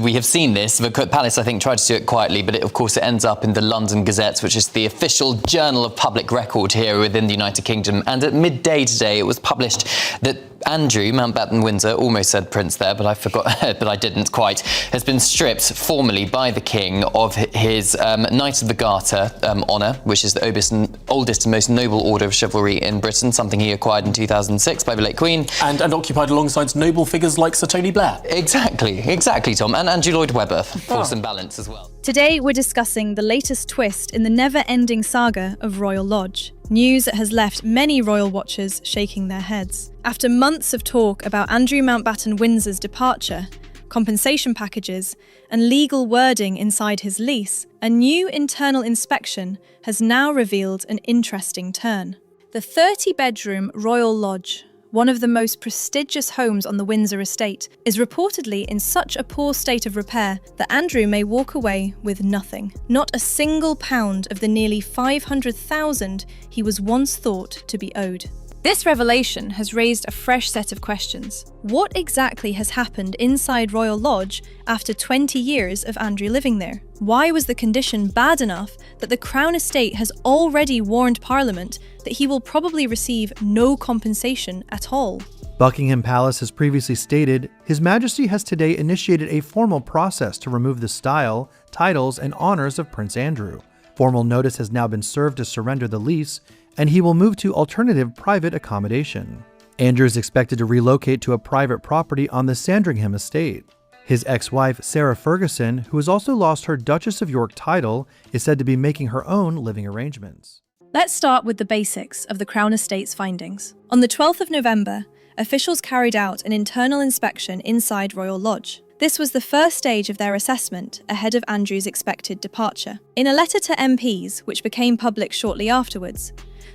we have seen this. The palace, I think, tried to do it quietly, but of course it ends up in the London Gazette, which is the official journal of public record here within the United Kingdom. And at midday today, it was published that Andrew Mountbatten Windsor, almost said Prince there, but I forgot, but I didn't quite, has been stripped formally by the King of his Knight of the Garter honour, which is the oldest and most noble order of chivalry in Britain, something he acquired in 2006 by the late Queen. And occupied alongside noble figures like Sir Tony Blair. Exactly, Tom. And Andrew Lloyd Webber, for some balance as well. Today, we're discussing the latest twist in the never-ending saga of Royal Lodge. News that has left many royal watchers shaking their heads. After months of talk about Andrew Mountbatten Windsor's departure, compensation packages, and legal wording inside his lease, a new internal inspection has now revealed an interesting turn. The 30-bedroom Royal Lodge, one of the most prestigious homes on the Windsor estate, is reportedly in such a poor state of repair that Andrew may walk away with nothing. Not a single pound of the nearly $500,000 he was once thought to be owed. This revelation has raised a fresh set of questions. What exactly has happened inside Royal Lodge after 20 years of Andrew living there? Why was the condition bad enough that the Crown Estate has already warned Parliament that he will probably receive no compensation at all? Buckingham Palace has previously stated, His Majesty has today initiated a formal process to remove the style, titles, and honours of Prince Andrew. Formal notice has now been served to surrender the lease, and he will move to alternative private accommodation. Andrew is expected to relocate to a private property on the Sandringham estate. His ex-wife, Sarah Ferguson, who has also lost her Duchess of York title, is said to be making her own living arrangements. Let's start with the basics of the Crown Estate's findings. On the 12th of November, officials carried out an internal inspection inside Royal Lodge. This was the first stage of their assessment ahead of Andrew's expected departure. In a letter to MPs, which became public shortly afterwards,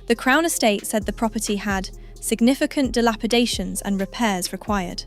the Crown Estate said the property had significant dilapidations and repairs required.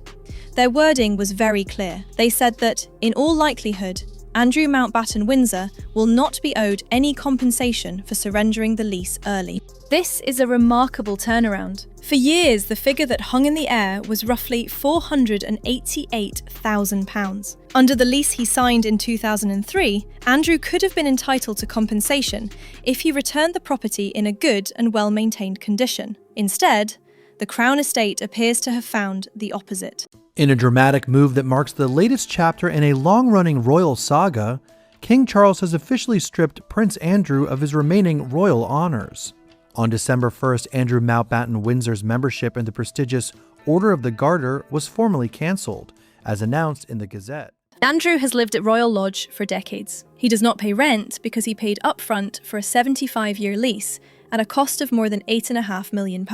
Their wording was very clear. They said that, in all likelihood, Andrew Mountbatten Windsor will not be owed any compensation for surrendering the lease early. This is a remarkable turnaround. For years, the figure that hung in the air was roughly £488,000. Under the lease he signed in 2003, Andrew could have been entitled to compensation if he returned the property in a good and well-maintained condition. Instead, the Crown Estate appears to have found the opposite. In a dramatic move that marks the latest chapter in a long-running royal saga, King Charles has officially stripped Prince Andrew of his remaining royal honours. On December 1st, Andrew Mountbatten Windsor's membership in the prestigious Order of the Garter was formally cancelled, as announced in the Gazette. Andrew has lived at Royal Lodge for decades. He does not pay rent because he paid upfront for a 75-year lease at a cost of more than £8.5 million.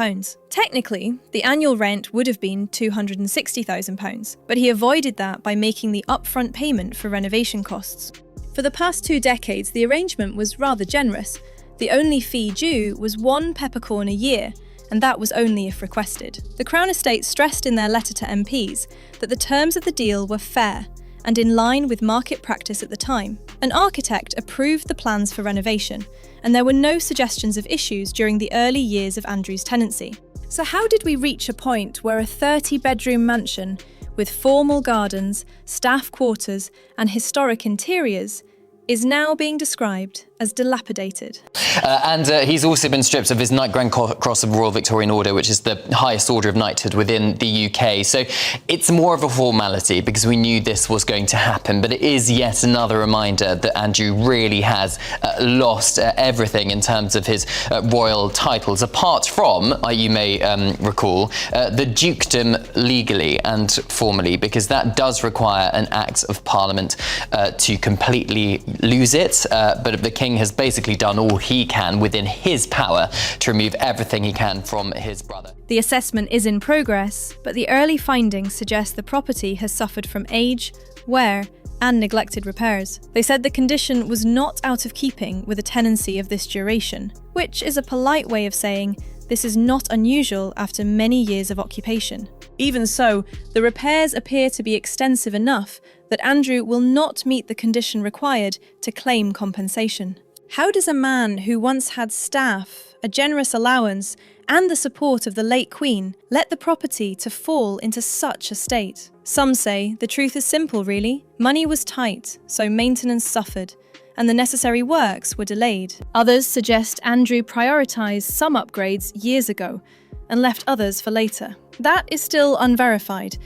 Technically, the annual rent would have been £260,000, but he avoided that by making the upfront payment for renovation costs. For the past 2 decades, the arrangement was rather generous. The only fee due was 1 peppercorn a year, and that was only if requested. The Crown Estate stressed in their letter to MPs that the terms of the deal were fair and in line with market practice at the time. An architect approved the plans for renovation, and there were no suggestions of issues during the early years of Andrew's tenancy. So how did we reach a point where a 30-bedroom mansion with formal gardens, staff quarters, and historic interiors is now being described as dilapidated? And he's also been stripped of his Knight Grand Cross of Royal Victorian Order, which is the highest order of knighthood within the UK. So it's more of a formality because we knew this was going to happen, but it is yet another reminder that Andrew really has lost everything in terms of his royal titles, apart from, you may recall, the dukedom legally and formally, because that does require an Act of Parliament to completely lose it. But the King has basically done all he can within his power to remove everything he can from his brother. The assessment is in progress, but the early findings suggest the property has suffered from age, wear, and neglected repairs. They said the condition was not out of keeping with a tenancy of this duration, which is a polite way of saying this is not unusual after many years of occupation. Even so, the repairs appear to be extensive enough that Andrew will not meet the condition required to claim compensation. How does a man who once had staff, a generous allowance, and the support of the late Queen led the property to fall into such a state. Some say the truth is simple, really. Money was tight, so maintenance suffered, and the necessary works were delayed. Others suggest Andrew prioritised some upgrades years ago and left others for later. That is still unverified,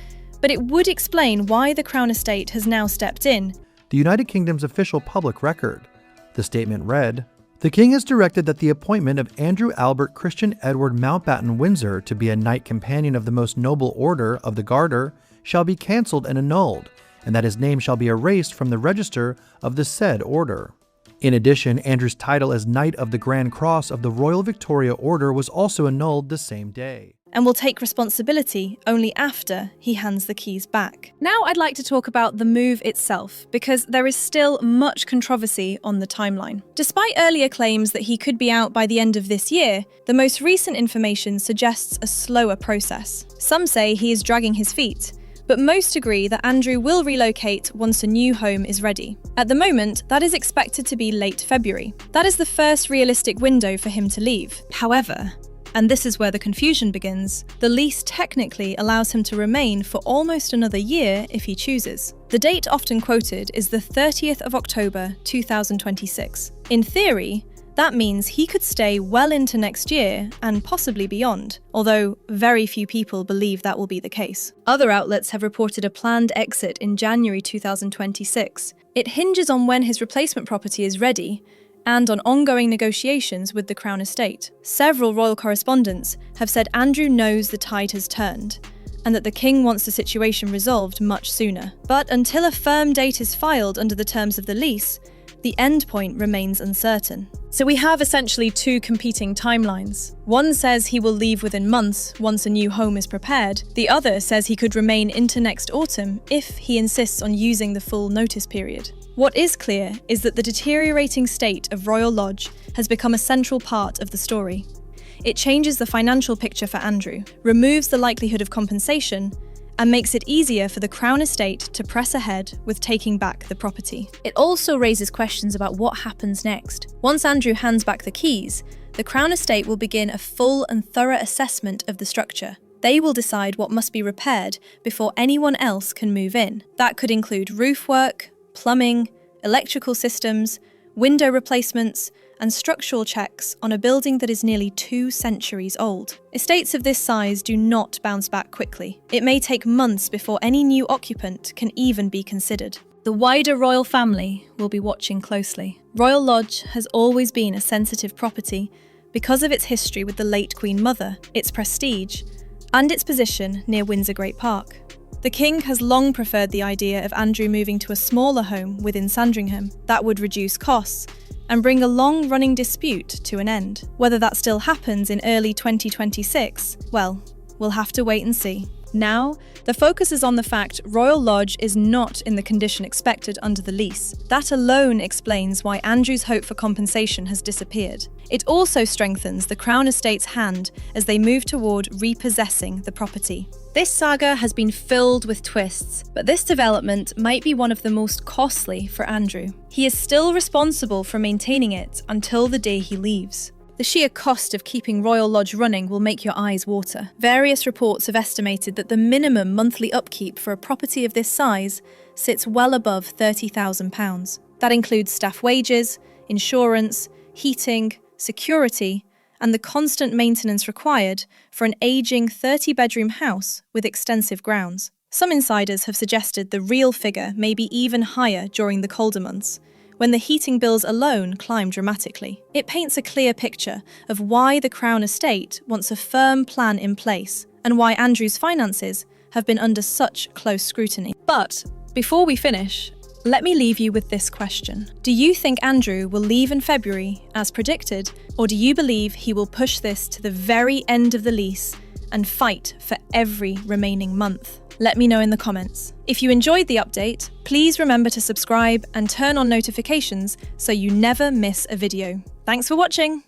but it would explain why the Crown Estate has now stepped in. The United Kingdom's official public record. The statement read, "The King has directed that the appointment of Andrew Albert Christian Edward Mountbatten Windsor to be a Knight Companion of the Most Noble Order of the Garter shall be cancelled and annulled, and that his name shall be erased from the register of the said order." In addition, Andrew's title as Knight of the Grand Cross of the Royal Victoria Order was also annulled the same day. And will take responsibility only after he hands the keys back. Now I'd like to talk about the move itself, because there is still much controversy on the timeline. Despite earlier claims that he could be out by the end of this year, the most recent information suggests a slower process. Some say he is dragging his feet, but most agree that Andrew will relocate once a new home is ready. At the moment, that is expected to be late February. That is the first realistic window for him to leave. However, and this is where the confusion begins, the lease technically allows him to remain for almost another year if he chooses. The date often quoted is the 30th of October 2026. In theory, that means he could stay well into next year and possibly beyond, although very few people believe that will be the case. Other outlets have reported a planned exit in January 2026. It hinges on when his replacement property is ready and on ongoing negotiations with the Crown Estate. Several royal correspondents have said Andrew knows the tide has turned, and that the King wants the situation resolved much sooner. But until a firm date is filed under the terms of the lease, the endpoint remains uncertain. So we have essentially two competing timelines. One says he will leave within months once a new home is prepared. The other says he could remain into next autumn if he insists on using the full notice period. What is clear is that the deteriorating state of Royal Lodge has become a central part of the story. It changes the financial picture for Andrew, removes the likelihood of compensation, and makes it easier for the Crown Estate to press ahead with taking back the property. It also raises questions about what happens next. Once Andrew hands back the keys, the Crown Estate will begin a full and thorough assessment of the structure. They will decide what must be repaired before anyone else can move in. That could include roof work, plumbing, electrical systems, window replacements, and structural checks on a building that is nearly 2 centuries old. Estates of this size do not bounce back quickly. It may take months before any new occupant can even be considered. The wider royal family will be watching closely. Royal Lodge has always been a sensitive property because of its history with the late Queen Mother, its prestige, and its position near Windsor Great Park. The King has long preferred the idea of Andrew moving to a smaller home within Sandringham. That would reduce costs and bring a long-running dispute to an end. Whether that still happens in early 2026, well, we'll have to wait and see. Now, the focus is on the fact Royal Lodge is not in the condition expected under the lease. That alone explains why Andrew's hope for compensation has disappeared. It also strengthens the Crown Estate's hand as they move toward repossessing the property. This saga has been filled with twists, but this development might be one of the most costly for Andrew. He is still responsible for maintaining it until the day he leaves. The sheer cost of keeping Royal Lodge running will make your eyes water. Various reports have estimated that the minimum monthly upkeep for a property of this size sits well above £30,000. That includes staff wages, insurance, heating, security, and the constant maintenance required for an ageing 30-bedroom house with extensive grounds. Some insiders have suggested the real figure may be even higher during the colder months, when the heating bills alone climb dramatically. It paints a clear picture of why the Crown Estate wants a firm plan in place and why Andrew's finances have been under such close scrutiny. But before we finish, let me leave you with this question. Do you think Andrew will leave in February as predicted, or do you believe he will push this to the very end of the lease and fight for every remaining month? Let me know in the comments. If you enjoyed the update, please remember to subscribe and turn on notifications so you never miss a video. Thanks for watching!